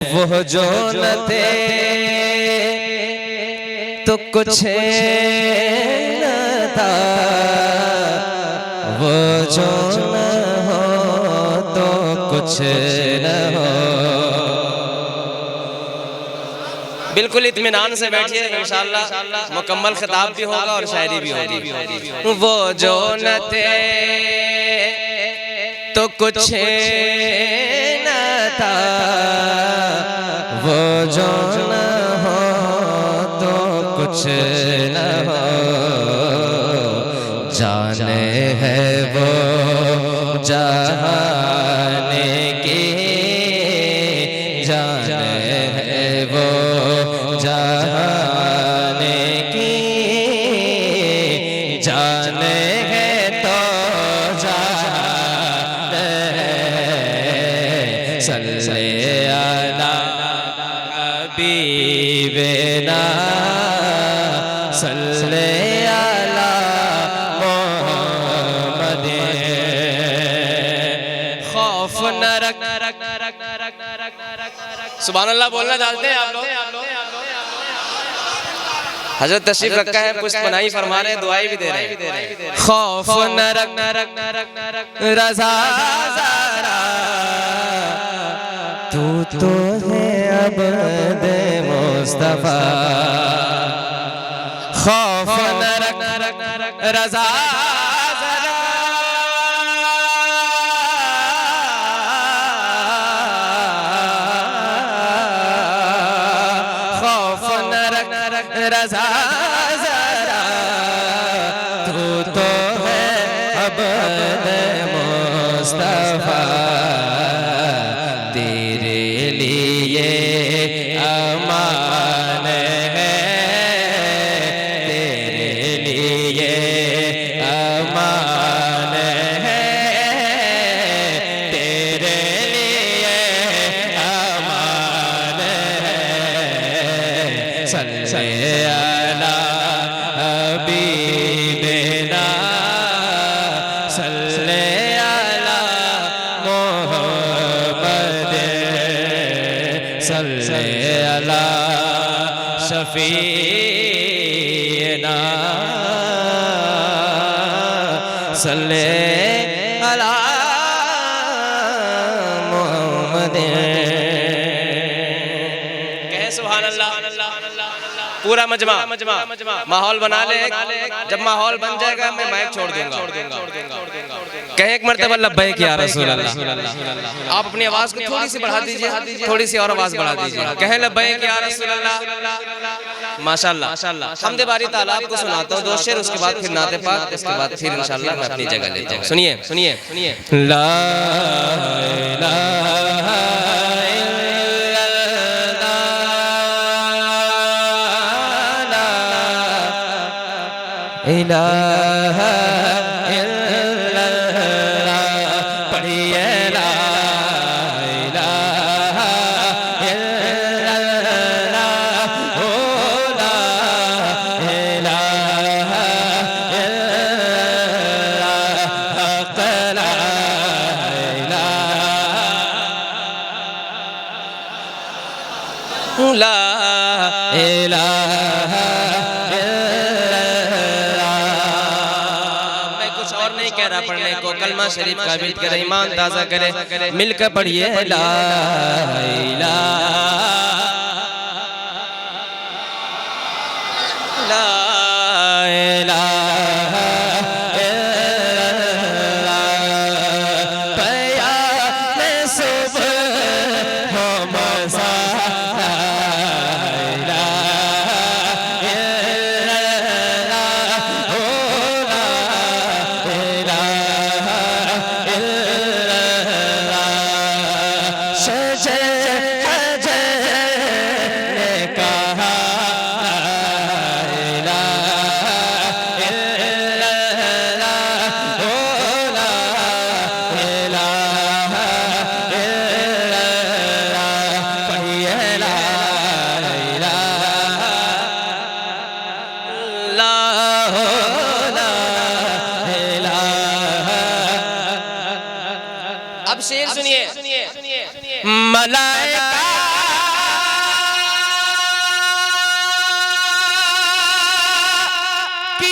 वो जो न थे तो कुछ न था, वो जो न हो तो कुछ न हो। बिल्कुल इत्मीनान से बैठिए, इंशाअल्लाह मुकम्मल खिताब भी होगा और शायरी भी होगी। वो जो न थे तो कुछ न था, वो जो न हो तो कुछ न हो। जाने है वो जहाने की, जाने है वो जहाने की, जाने है तो जाने है। सल्ले अला हबीबना, सल्ले अला मोहम्मद। खौफ न रख, सुभान अल्लाह बोलना जानते हैं आप लोग? हजरत तशरीफ रखा है, पुष्प बनाई फरमा रहे, दुआई भी दे रहे हैं। खौफ न रख रज़ा ज़रा, तू तो है अब्द मुस्तफा। खौफ न रख रज़ा ज़रा, खौफ न रख रज़ा ज़रा, तू तो है अब्द मुस्तफा। तेरे लिए अमान है, तेरे लिए अमान है, तेरे लिए अमान है। सल्ले अला हबीबना, सल्ले अला मोहम्मद, सल्ले अला शफीना, सल्ले अला मोहम्मद। कहे सुभान अल्लाह। पूरा मजमा माहौल बना ले, जब माहौल बन जाएगा मैं माइक छोड़ दूंगा। कहें एक मर्तबा लब्बैक या रसूल अल्लाह। आप अपनी आवाज को थोड़ी सी बढ़ा दीजिए, थोड़ी सी और आवाज बढ़ा दीजिए। कहें लब्बैक या रसूल अल्लाह। माशाअल्लाह। हमदे बारी ताला आपको सुनाता हूँ, दो शेर, उसके बाद फिर नाते पाक, उसके बाद फिर इंशाअल्लाह मैं अपनी जगह लेता हूँ। सुनिए सुनिए। ला इलाहा इलाहा इल्लल्लाह, पढ़िए ला इलाहा इल्लल्लाह, ओ ला इलाहा इल्लल्लाह, हक़ ला इलाहा कह रहा पढ़ने को, कलमा शरीफ का विर्द करे, ईमान ताज़ा करे, मिलकर पढ़िए ला इलाहा इल्लल्लाह, क़याम सुबह हो मसा, शजर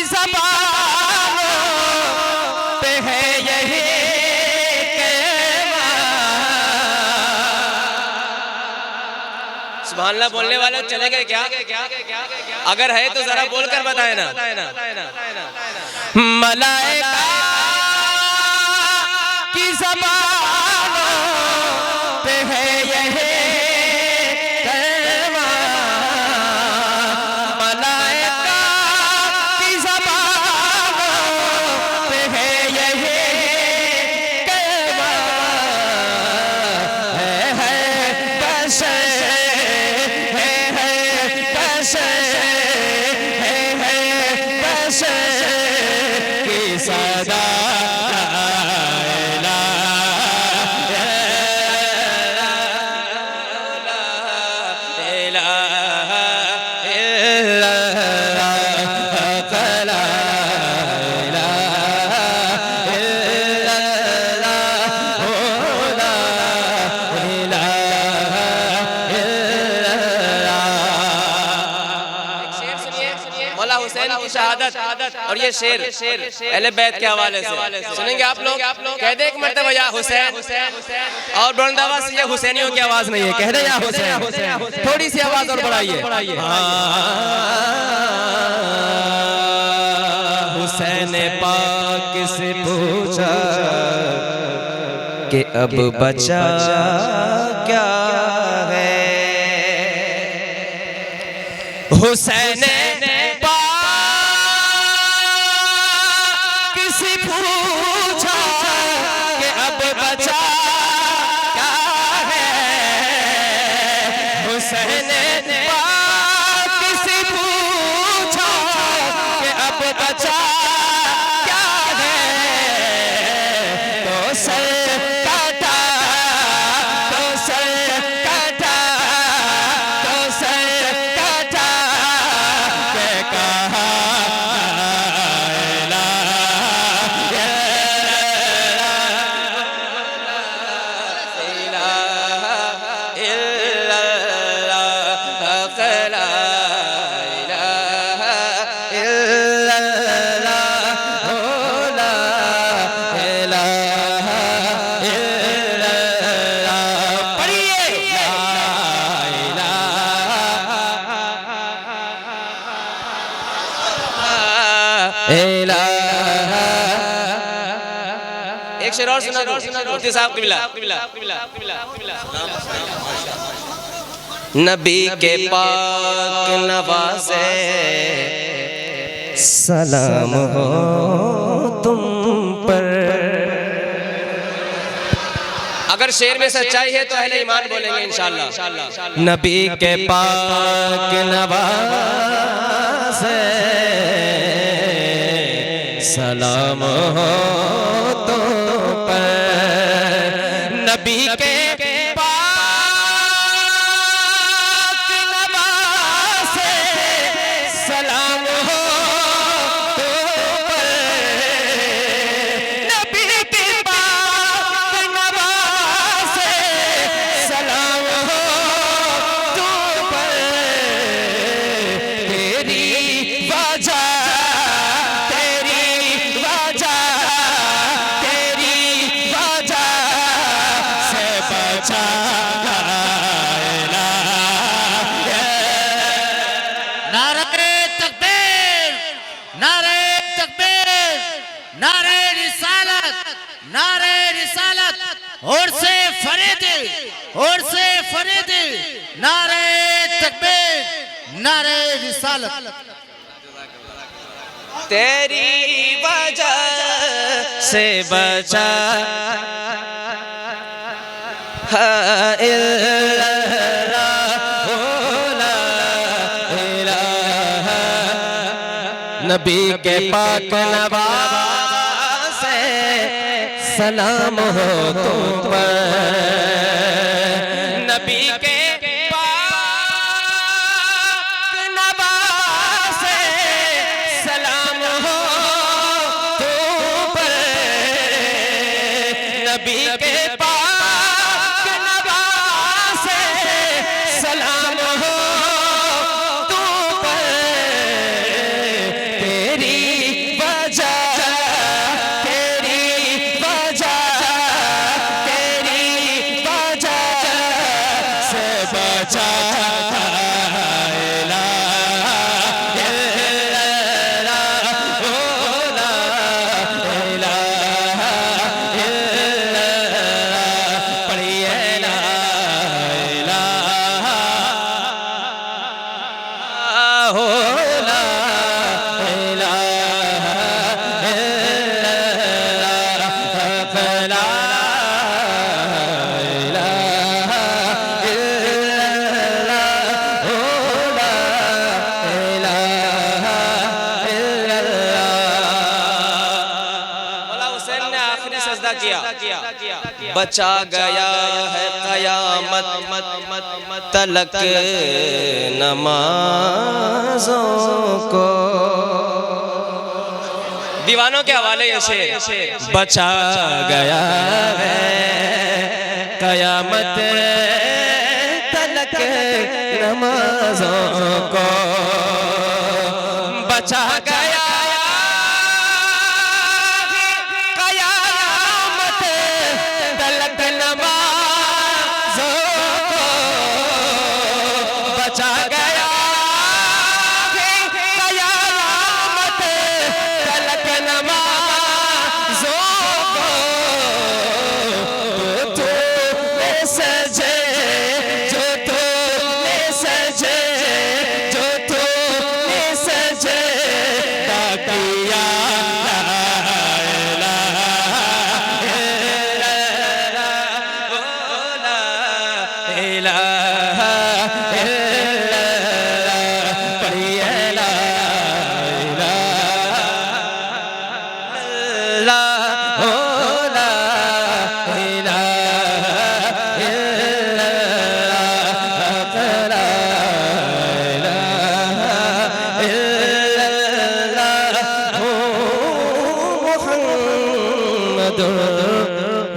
ज़बानों पे है यही सुभान अल्लाह। बोलने वाले चले गए क्या? अगर है तो जरा बोलकर बताए ना। मलाइका की ज़बानों पे है यही कहना, मलाइका की ज़बानों पे है यही कहना, है बशर की सदा हुसैन की शहादत और ये शेर अहले बैत के हवाले से सुनेंगे आप लोग। कह दे एक मर्तबा या हुसैन, और बुलंद आवाज से, ये हुसैनियों की आवाज नहीं है, कह दे या हुसैन, थोड़ी सी आवाज और बढ़ाइए। हुसैन पाक से पूछा कि अब बचा क्या है, हुसैन पूछा कि अब बचा क्या है, हुसैन पाक से पूछा कि अब बचा क्या है, तो सर काटा, तो सर काटा, तो सर काटा के कहा एक शेर और सुना मुफ्ती साहब क़िबला। नबी के पाक नवाज़े सलाम हो तुम पर। अगर शेर में सच्चाई है तो अहले ईमान बोलेंगे इंशाअल्लाह। नबी के पाक नवाज़े सलाम हो तुम पर, नबी के पाक नवाज़े सलाम हो तुम पर, नबी के पाक नवाज़े सलाम हो तुम पर, तेरी वजह और से फरीद नारे तकबीर नारे रिसालत। तेरी वजह से बचा नबी के पाक नवाज़े सलाम हो तुम पर, नबी के पाक नवाज़े सलाम हो तुम पर, नबी के पाक नवाज़े सलाम हो तुम पर, तेरी बचा बचा गया है कयामत तलक नमाज़ों को। दीवानों के हवाले ये शेर, बचा गया है कयामत तलक नमाज़ों को, बचा गया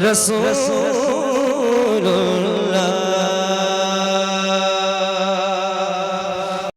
रसूल